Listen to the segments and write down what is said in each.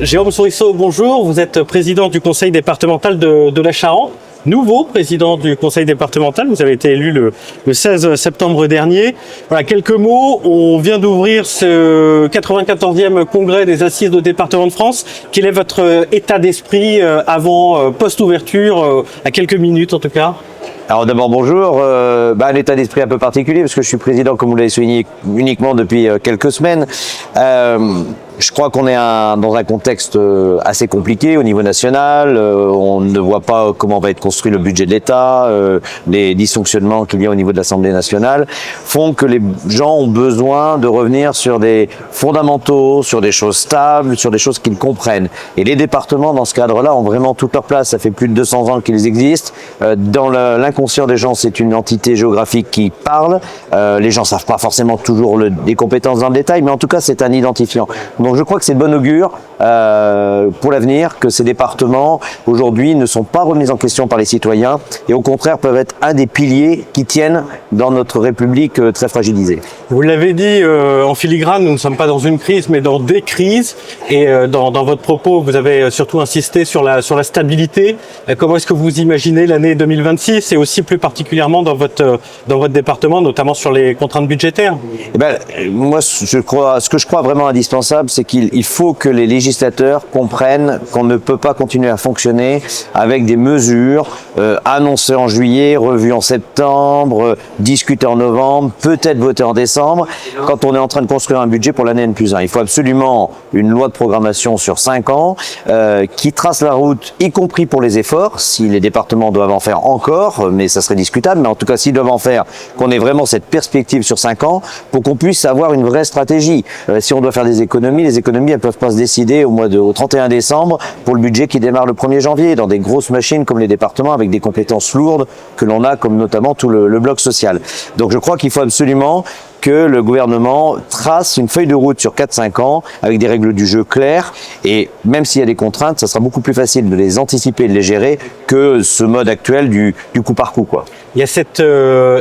Jérôme Sourisseau, bonjour. Vous êtes président du conseil départemental de la Charente. Nouveau président du conseil départemental. Vous avez été élu le 16 septembre dernier. Voilà, quelques mots. On vient d'ouvrir ce 94e congrès des assises de département de France. Quel est votre état d'esprit avant, post-ouverture, à quelques minutes en tout cas? Alors d'abord bonjour, un état d'esprit un peu particulier parce que je suis président, comme vous l'avez souligné, uniquement depuis quelques semaines. Je crois qu'on est dans un contexte assez compliqué au niveau national. On ne voit pas comment va être construit le budget de l'État. Les dysfonctionnements qu'il y a au niveau de l'Assemblée nationale font que les gens ont besoin de revenir sur des fondamentaux, sur des choses stables, sur des choses qu'ils comprennent. Et les départements, dans ce cadre-là, ont vraiment toute leur place. Ça fait plus de 200 ans qu'ils existent. Dans l'inconscient des gens, c'est une entité géographique qui parle. Les gens savent pas forcément toujours les compétences dans le détail, mais en tout cas, c'est un identifiant. Donc je crois que c'est de bon augure pour l'avenir que ces départements aujourd'hui ne sont pas remis en question par les citoyens et au contraire peuvent être un des piliers qui tiennent dans notre République très fragilisée. Vous l'avez dit en filigrane, nous ne sommes pas dans une crise mais dans des crises et dans votre propos vous avez surtout insisté sur la stabilité. Comment est-ce que vous imaginez l'année 2026 et aussi plus particulièrement dans votre département, notamment sur les contraintes budgétaires? Moi ce que je crois vraiment indispensable, c'est qu'il faut que les législateurs comprennent qu'on ne peut pas continuer à fonctionner avec des mesures annoncées en juillet, revues en septembre, discutées en novembre, peut-être votées en décembre, quand on est en train de construire un budget pour l'année N+1. Il faut absolument une loi de programmation sur 5 ans qui trace la route, y compris pour les efforts, si les départements doivent en faire encore, mais ça serait discutable, mais en tout cas s'ils doivent en faire, qu'on ait vraiment cette perspective sur 5 ans pour qu'on puisse avoir une vraie stratégie. Si on doit faire des économies, les économies elles peuvent pas se décider au 31 décembre pour le budget qui démarre le 1er janvier dans des grosses machines comme les départements avec des compétences lourdes que l'on a, comme notamment tout le bloc social. Donc je crois qu'il faut absolument que le gouvernement trace une feuille de route sur 4-5 ans avec des règles du jeu claires et même s'il y a des contraintes, ça sera beaucoup plus facile de les anticiper et de les gérer que ce mode actuel du coup par coup, quoi. Il y a cet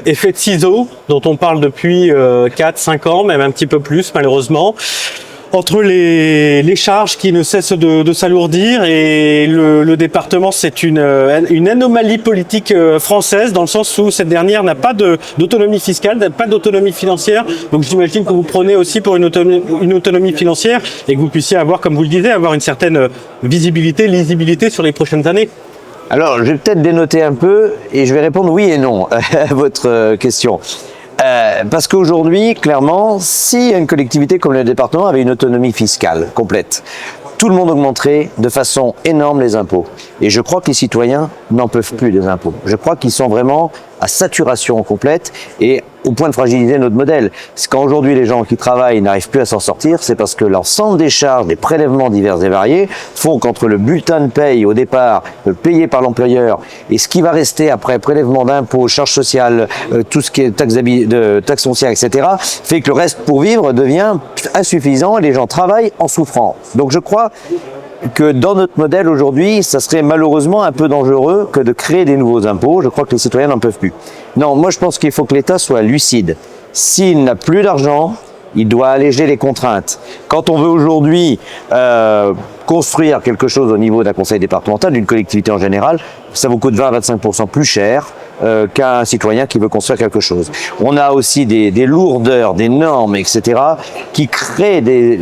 effet de ciseaux dont on parle depuis 4-5 ans, même un petit peu plus malheureusement, entre les charges qui ne cessent de s'alourdir et le département, c'est une anomalie politique française dans le sens où cette dernière n'a pas d'autonomie fiscale, n'a pas d'autonomie financière. Donc j'imagine que vous prenez aussi pour une autonomie financière et que vous puissiez avoir, comme vous le disiez, avoir une certaine visibilité, lisibilité sur les prochaines années. Alors, je vais peut-être dénoter un peu et je vais répondre oui et non à votre question. Parce qu'aujourd'hui, clairement, si une collectivité comme le département avait une autonomie fiscale complète, tout le monde augmenterait de façon énorme les impôts. Et je crois que les citoyens n'en peuvent plus des impôts. Je crois qu'ils sont vraiment à saturation complète et au point de fragiliser notre modèle. C'est quand aujourd'hui les gens qui travaillent n'arrivent plus à s'en sortir, c'est parce que l'ensemble des charges, des prélèvements divers et variés font qu'entre le bulletin de paye au départ, payé par l'employeur, et ce qui va rester après, prélèvement d'impôts, charges sociales, tout ce qui est taxes foncières, etc., fait que le reste pour vivre devient insuffisant et les gens travaillent en souffrant. Donc je crois que dans notre modèle aujourd'hui, ça serait malheureusement un peu dangereux que de créer des nouveaux impôts. Je crois que les citoyens n'en peuvent plus. Non, moi je pense qu'il faut que l'État soit lucide. S'il n'a plus d'argent, il doit alléger les contraintes. Quand on veut aujourd'hui construire quelque chose au niveau d'un conseil départemental, d'une collectivité en général, ça vous coûte 20 à 25% plus cher qu'un citoyen qui veut construire quelque chose. On a aussi des lourdeurs, des normes, etc., qui créent des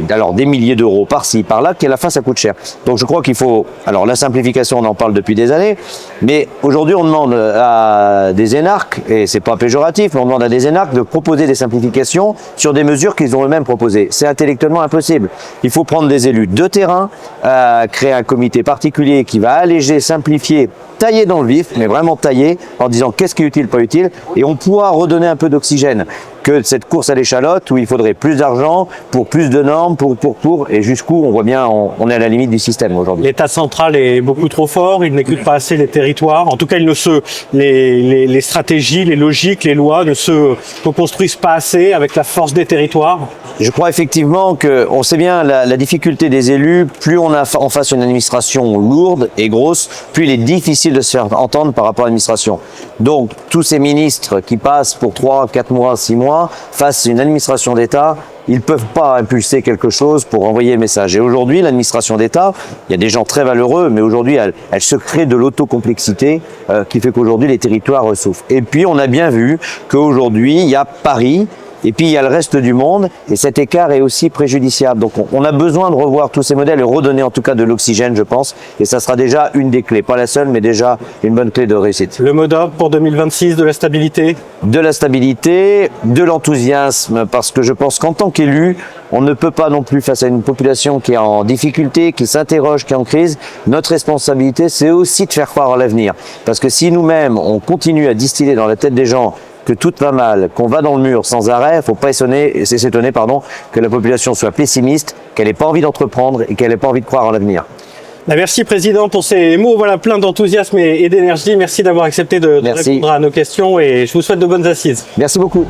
milliers d'euros par-ci, par-là, qui à la fin ça coûte cher. Donc je crois qu'il faut, alors la simplification on en parle depuis des années, mais aujourd'hui on demande à des énarques, et c'est pas péjoratif, mais on demande à des énarques de proposer des simplifications sur des mesures qu'ils ont eux-mêmes proposées. C'est intellectuellement impossible. Il faut prendre des élus de terrain, créer un comité particulier qui va alléger, simplifier, tailler dans le vif, mais vraiment tailler, en disant qu'est-ce qui est utile, pas utile, et on pourra redonner un peu d'oxygène que cette course à l'échalote où il faudrait plus d'argent pour plus de normes, et jusqu'où on voit bien, on est à la limite du système aujourd'hui. L'État central est beaucoup trop fort, il n'écoute pas assez les territoires. En tout cas, les stratégies, les logiques, les lois ne se construisent pas assez avec la force des territoires. Je crois effectivement qu'on sait bien la difficulté des élus, plus on a en face une administration lourde et grosse, plus il est difficile de se faire entendre par rapport à l'administration. Donc tous ces ministres qui passent pour 3, 4 mois, 6 mois, moi, face à une administration d'État, ils ne peuvent pas impulser quelque chose pour envoyer le message. Et aujourd'hui, l'administration d'État, il y a des gens très valeureux, mais aujourd'hui, elle se crée de l'autocomplexité qui fait qu'aujourd'hui, les territoires souffrent. Et puis, on a bien vu qu'aujourd'hui, il y a Paris, et puis il y a le reste du monde, et cet écart est aussi préjudiciable. Donc on a besoin de revoir tous ces modèles et redonner en tout cas de l'oxygène, je pense, et ça sera déjà une des clés, pas la seule, mais déjà une bonne clé de réussite. Le mot d'ordre pour 2026, de la stabilité? De la stabilité, de l'enthousiasme, parce que je pense qu'en tant qu'élu, on ne peut pas non plus, face à une population qui est en difficulté, qui s'interroge, qui est en crise, notre responsabilité, c'est aussi de faire croire à l'avenir. Parce que si nous-mêmes, on continue à distiller dans la tête des gens que tout va mal, qu'on va dans le mur sans arrêt, il ne faut pas s'étonner que la population soit pessimiste, qu'elle n'ait pas envie d'entreprendre et qu'elle n'ait pas envie de croire en l'avenir. Merci Président pour ces mots, voilà, plein d'enthousiasme et d'énergie. Merci d'avoir accepté de répondre à nos questions et je vous souhaite de bonnes assises. Merci beaucoup.